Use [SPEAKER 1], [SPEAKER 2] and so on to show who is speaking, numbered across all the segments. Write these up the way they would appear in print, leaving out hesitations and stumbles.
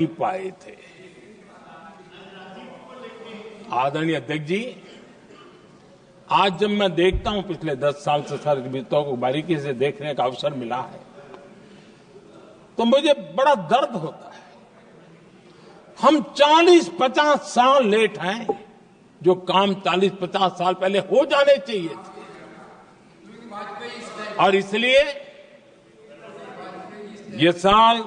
[SPEAKER 1] नहीं पाए थे। आदरणीय अध्यक्ष जी, आज जब मैं देखता हूं पिछले 10 साल से सर वित्तों को बारीकी से देखने का अवसर मिला है तो मुझे बड़ा दर्द होता है। हम 40-50 साल लेट हैं, जो काम 40-50 साल पहले हो जाने चाहिए थे। और इसलिए ये साल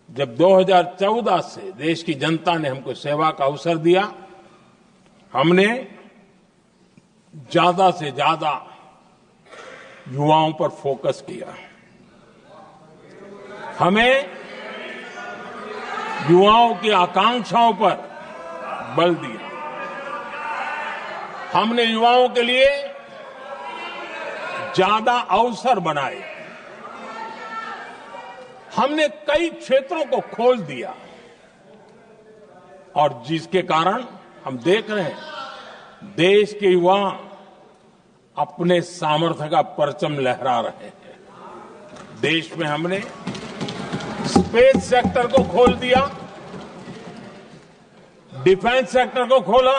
[SPEAKER 1] जब 2014 से देश की जनता ने हमको सेवा का अवसर दिया, हमने ज्यादा से ज्यादा युवाओं पर फोकस किया। हमें युवाओं की आकांक्षाओं पर बल दिया। हमने युवाओं के लिए ज्यादा अवसर बनाए। हमने कई क्षेत्रों को खोल दिया और जिसके कारण हम देख रहे हैं देश के युवा अपने सामर्थ्य का परचम लहरा रहे हैं। देश में हमने स्पेस सेक्टर को खोल दिया, डिफेंस सेक्टर को खोला,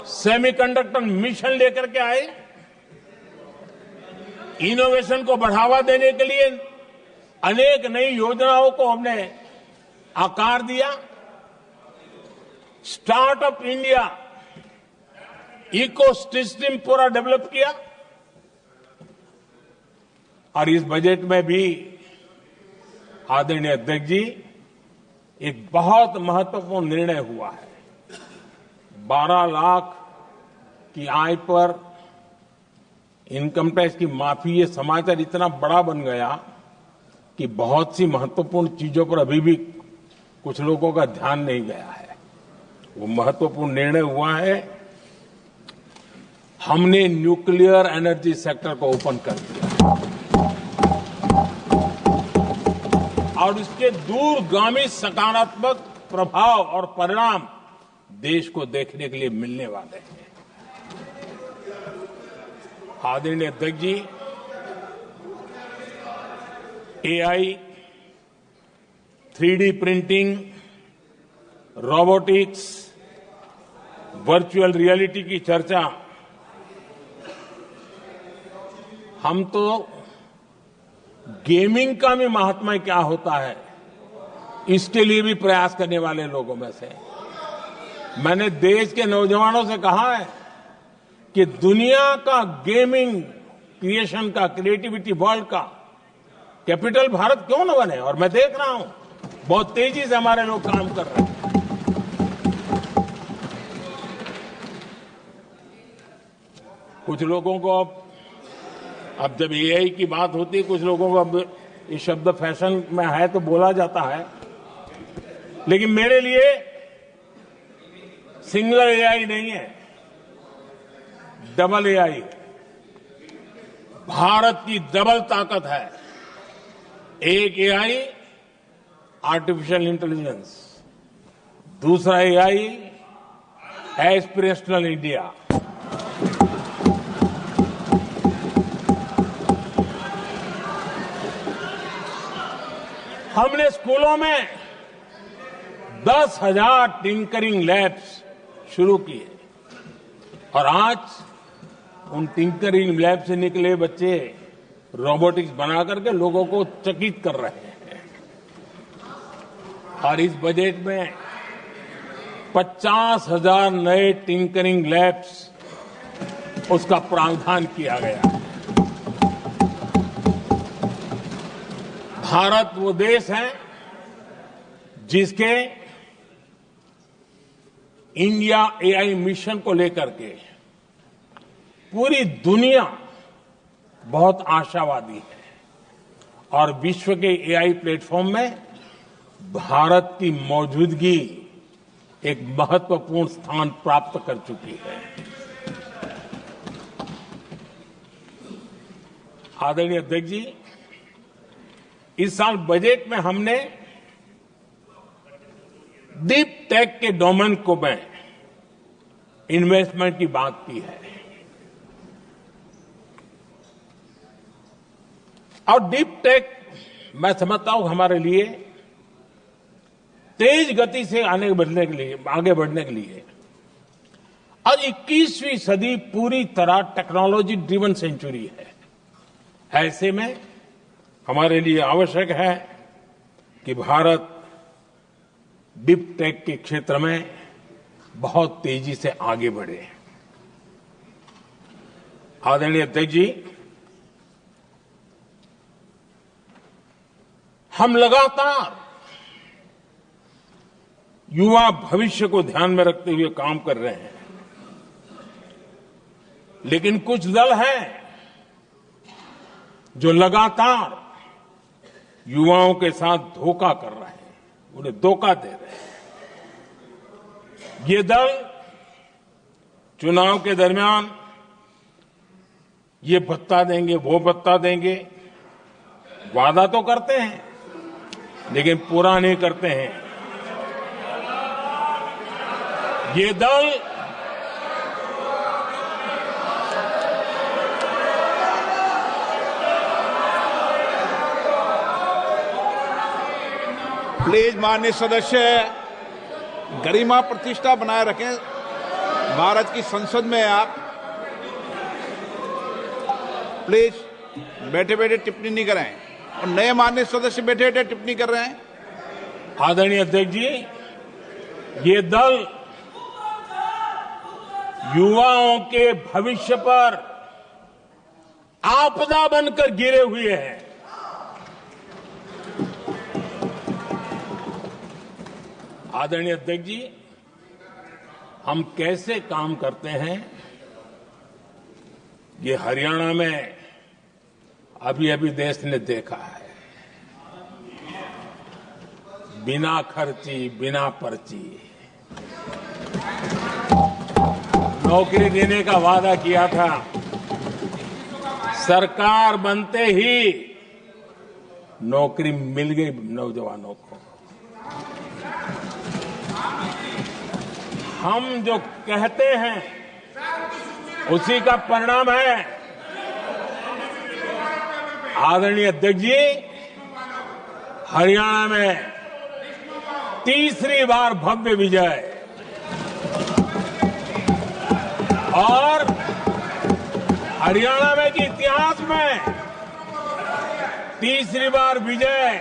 [SPEAKER 1] सेमीकंडक्टर मिशन लेकर के आए, इनोवेशन को बढ़ावा देने के लिए अनेक नई योजनाओं को हमने आकार दिया। स्टार्टअप इंडिया इकोसिस्टम पूरा डेवलप किया। और इस बजट में भी आदरणीय अध्यक्ष जी एक बहुत महत्वपूर्ण निर्णय हुआ है। 12 लाख की आय पर इनकम टैक्स की माफी, ये समाचार इतना बड़ा बन गया कि बहुत सी महत्वपूर्ण चीजों पर अभी भी कुछ लोगों का ध्यान नहीं गया है। वो महत्वपूर्ण निर्णय हुआ है। हमने न्यूक्लियर एनर्जी सेक्टर को ओपन कर दिया और इसके दूरगामी सकारात्मक प्रभाव और परिणाम देश को देखने के लिए मिलने वाले हैं। आदरणीय अध्यक्ष जी, AI, 3D printing, robotics, virtual reality की चर्चा हम तो गेमिंग का भी महात्मा क्या होता है इसके लिए भी प्रयास करने वाले लोगों में से। मैंने देश के नौजवानों से कहा है कि दुनिया का गेमिंग क्रिएशन का, क्रिएटिविटी वर्ल्ड का कैपिटल भारत क्यों न बने। और मैं देख रहा हूं बहुत तेजी से हमारे लोग काम कर रहे हैं। कुछ लोगों को अब जब एआई की बात होती है, कुछ लोगों को अब ये शब्द फैशन में है तो बोला जाता है, लेकिन मेरे लिए सिंगल एआई नहीं है, डबल एआई। भारत की डबल ताकत है। एक एआई आर्टिफिशियल इंटेलिजेंस, दूसरा एआई एस्पिरेशनल इंडिया। हमने स्कूलों में 10,000 टिंकरिंग लैब्स शुरू किए और आज उन टिंकरिंग लैब से निकले बच्चे रोबोटिक्स बना करके लोगों को चकित कर रहे हैं। और इस बजट में 50,000 नए टिंकरिंग लैब्स उसका प्रावधान किया गया। भारत वो देश है जिसके इंडिया एआई मिशन को लेकर के पूरी दुनिया बहुत आशावादी है और विश्व के एआई प्लेटफॉर्म में भारत की मौजूदगी एक महत्वपूर्ण स्थान प्राप्त कर चुकी है। आदरणीय अध्यक्ष जी, इस साल बजट में हमने डीप टेक के डोमेन को में इन्वेस्टमेंट की बात की है। और डीप टेक मैं समझता हूं हमारे लिए तेज गति से आगे बढ़ने के लिए और 21वीं सदी पूरी तरह टेक्नोलॉजी ड्रिवन सेंचुरी है। ऐसे में हमारे लिए आवश्यक है कि भारत डीप टेक के क्षेत्र में बहुत तेजी से आगे बढ़े। आदरणीय अध्यक्ष जी, हम लगातार युवा भविष्य को ध्यान में रखते हुए काम कर रहे हैं, लेकिन कुछ दल हैं जो लगातार युवाओं के साथ धोखा कर रहे हैं, उन्हें धोखा दे रहे हैं। ये दल चुनाव के दरमियान ये भत्ता देंगे, वो भत्ता देंगे, वादा तो करते हैं लेकिन पूरा नहीं करते हैं। ये दल
[SPEAKER 2] प्लीज माननीय सदस्य गरिमा प्रतिष्ठा बनाए रखें। भारत की संसद में आप प्लीज बैठे बैठे टिप्पणी नहीं करें और नए माननीय सदस्य बैठे बैठे टिप्पणी कर रहे हैं।
[SPEAKER 1] आदरणीय अध्यक्ष जी, ये दल युवाओं के भविष्य पर आपदा बनकर गिरे हुए हैं। आदरणीय अध्यक्ष जी, हम कैसे काम करते हैं ये हरियाणा में अभी अभी देश ने देखा है। बिना खर्ची, बिना पर्ची नौकरी देने का वादा किया था, सरकार बनते ही नौकरी मिल गई नौजवानों को। हम जो कहते हैं उसी का परिणाम है। आदरणीय अध्यक्ष जी, हरियाणा में तीसरी बार भव्य विजय और हरियाणा में के इतिहास में तीसरी बार विजय,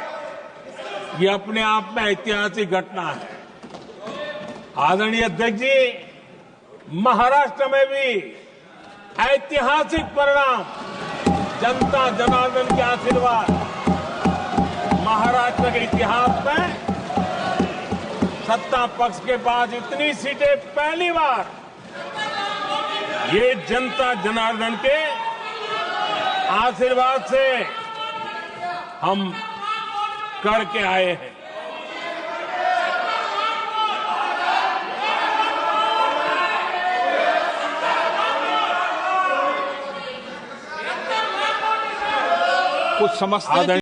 [SPEAKER 1] ये अपने आप में ऐतिहासिक घटना है। आदरणीय अध्यक्ष जी, महाराष्ट्र में भी ऐतिहासिक परिणाम, जनता जनार्दन के आशीर्वाद। महाराष्ट्र के इतिहास में सत्ता पक्ष के पास इतनी सीटें पहली बार, ये जनता जनार्दन के आशीर्वाद से हम करके आए हैं।
[SPEAKER 2] कुछ समझते हैं